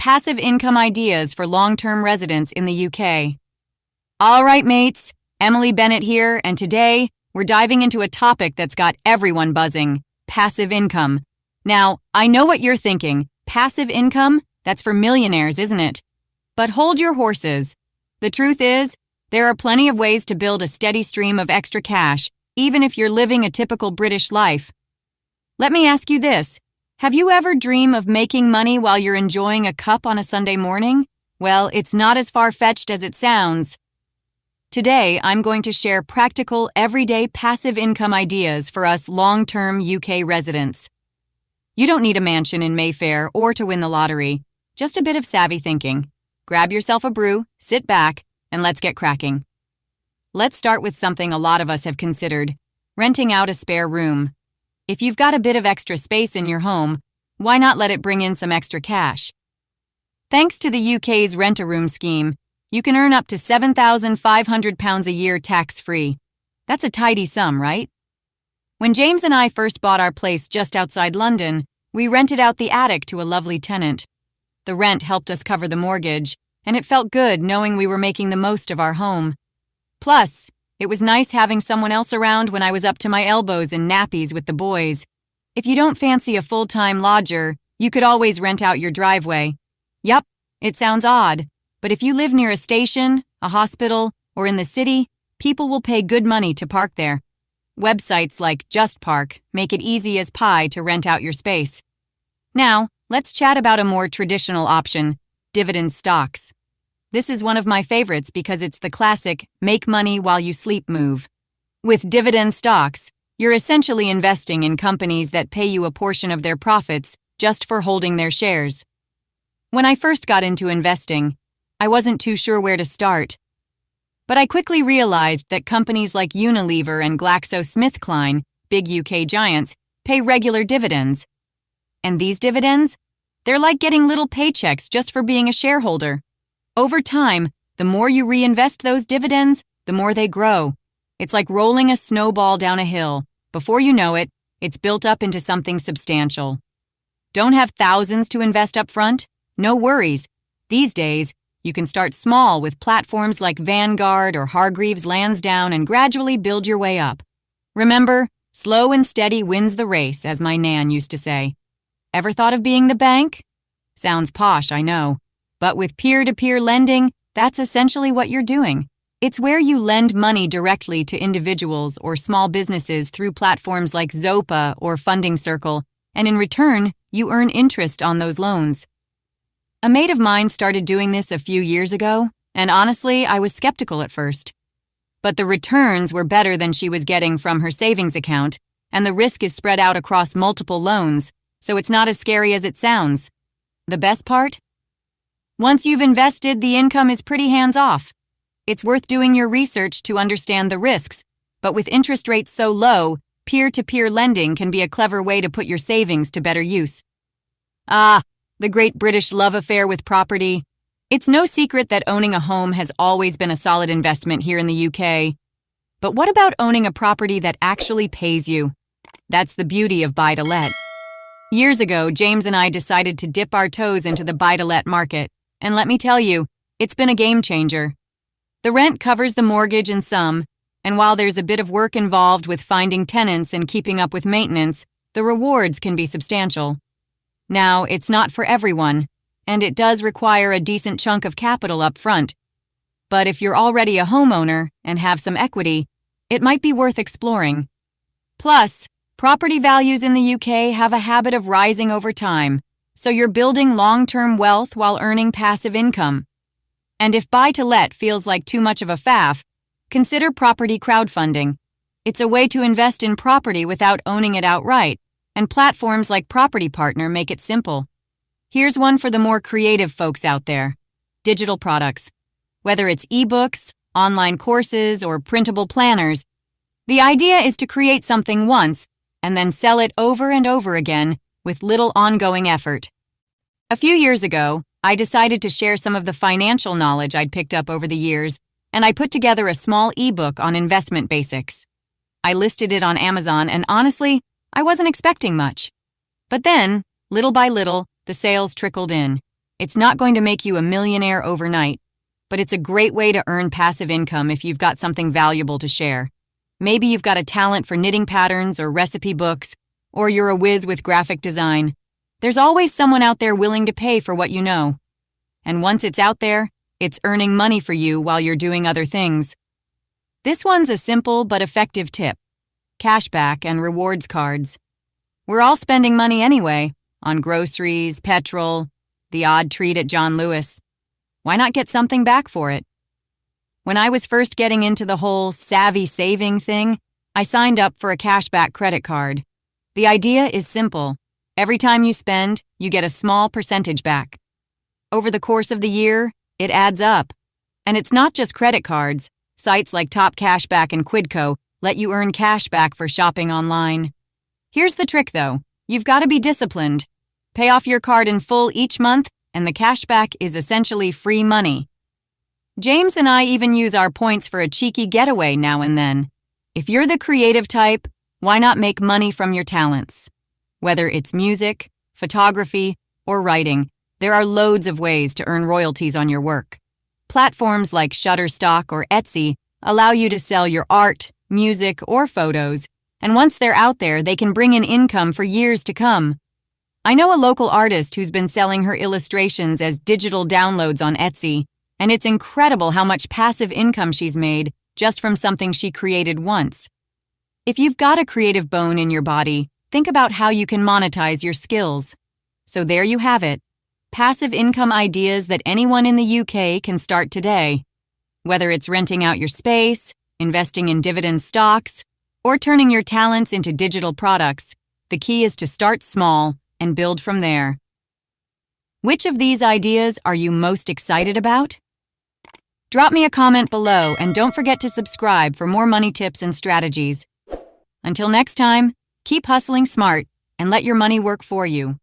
passive income ideas for long-term residents in the UK. All right, mates, Emily Bennett here, and today we're diving into a topic that's got everyone buzzing: passive income. Now, I know what you're thinking. Passive income? That's for millionaires, isn't it? But hold your horses. The truth is, there are plenty of ways to build a steady stream of extra cash, even if you're living a typical British life. Let me ask you this. Have you ever dreamed of making money while you're enjoying a cup on a Sunday morning? Well, it's not as far-fetched as it sounds. Today, I'm going to share practical, everyday passive income ideas for us long-term UK residents. You don't need a mansion in Mayfair or to win the lottery, just a bit of savvy thinking. Grab yourself a brew, sit back, and let's get cracking. Let's start with something a lot of us have considered: renting out a spare room. If you've got a bit of extra space in your home, why not let it bring in some extra cash? Thanks to the UK's rent-a-room scheme, you can earn up to £7,500 a year tax-free. That's a tidy sum, right? When James and I first bought our place just outside London, we rented out the attic to a lovely tenant. The rent helped us cover the mortgage, and it felt good knowing we were making the most of our home. Plus, it was nice having someone else around when I was up to my elbows in nappies with the boys. If you don't fancy a full-time lodger, you could always rent out your driveway. Yup, it sounds odd, but if you live near a station, a hospital, or in the city, people will pay good money to park there. Websites like Just Park make it easy as pie to rent out your space. Now, let's chat about a more traditional option: dividend stocks. This is one of my favorites because it's the classic make money while you sleep move. With dividend stocks, you're essentially investing in companies that pay you a portion of their profits just for holding their shares. When I first got into investing, I wasn't too sure where to start. But I quickly realized that companies like Unilever and GlaxoSmithKline, big UK giants, pay regular dividends. And these dividends? They're like getting little paychecks just for being a shareholder. Over time, the more you reinvest those dividends, the more they grow. It's like rolling a snowball down a hill. Before you know it, it's built up into something substantial. Don't have thousands to invest up front? No worries. These days, you can start small with platforms like Vanguard or Hargreaves Lansdown and gradually build your way up. Remember, slow and steady wins the race, as my Nan used to say. Ever thought of being the bank? Sounds posh, I know. But with peer-to-peer lending, that's essentially what you're doing. It's where you lend money directly to individuals or small businesses through platforms like Zopa or Funding Circle, and in return, you earn interest on those loans. A mate of mine started doing this a few years ago, and honestly, I was skeptical at first. But the returns were better than she was getting from her savings account, and the risk is spread out across multiple loans, so it's not as scary as it sounds. The best part? Once you've invested, the income is pretty hands-off. It's worth doing your research to understand the risks, but with interest rates so low, peer-to-peer lending can be a clever way to put your savings to better use. Ah, the great British love affair with property. It's no secret that owning a home has always been a solid investment here in the UK. But what about owning a property that actually pays you? That's the beauty of buy-to-let. Years ago, James and I decided to dip our toes into the buy-to-let market. And let me tell you, it's been a game changer. The rent covers the mortgage and some, and while there's a bit of work involved with finding tenants and keeping up with maintenance, the rewards can be substantial. Now, it's not for everyone, and it does require a decent chunk of capital up front. But if you're already a homeowner and have some equity, it might be worth exploring. Plus, property values in the UK have a habit of rising over time, so you're building long-term wealth while earning passive income. And if buy-to-let feels like too much of a faff, consider property crowdfunding. It's a way to invest in property without owning it outright, and platforms like Property Partner make it simple. Here's one for the more creative folks out there: digital products. Whether it's ebooks, online courses, or printable planners, the idea is to create something once and then sell it over and over again with little ongoing effort. A few years ago, I decided to share some of the financial knowledge I'd picked up over the years, and I put together a small ebook on investment basics. I listed it on Amazon, and honestly, I wasn't expecting much. But then, little by little, the sales trickled in. It's not going to make you a millionaire overnight, but it's a great way to earn passive income if you've got something valuable to share. Maybe you've got a talent for knitting patterns or recipe books, or you're a whiz with graphic design. There's always someone out there willing to pay for what you know. And once it's out there, it's earning money for you while you're doing other things. This one's a simple but effective tip: cashback and rewards cards. We're all spending money anyway, on groceries, petrol, the odd treat at John Lewis. Why not get something back for it? When I was first getting into the whole savvy saving thing, I signed up for a cashback credit card. The idea is simple. Every time you spend, you get a small percentage back. Over the course of the year, it adds up. And it's not just credit cards. Sites like Top Cashback and Quidco let you earn cash back for shopping online. Here's the trick, though. You've got to be disciplined. Pay off your card in full each month, and the cashback is essentially free money. James and I even use our points for a cheeky getaway now and then. If you're the creative type, why not make money from your talents? Whether it's music, photography, or writing, there are loads of ways to earn royalties on your work. Platforms like Shutterstock or Etsy allow you to sell your art, music, or photos, and once they're out there, they can bring in income for years to come. I know a local artist who's been selling her illustrations as digital downloads on Etsy, and it's incredible how much passive income she's made just from something she created once. If you've got a creative bone in your body, think about how you can monetize your skills. So there you have it. Passive income ideas that anyone in the UK can start today. Whether it's renting out your space, investing in dividend stocks, or turning your talents into digital products, the key is to start small and build from there. Which of these ideas are you most excited about? Drop me a comment below and don't forget to subscribe for more money tips and strategies. Until next time, keep hustling smart and let your money work for you.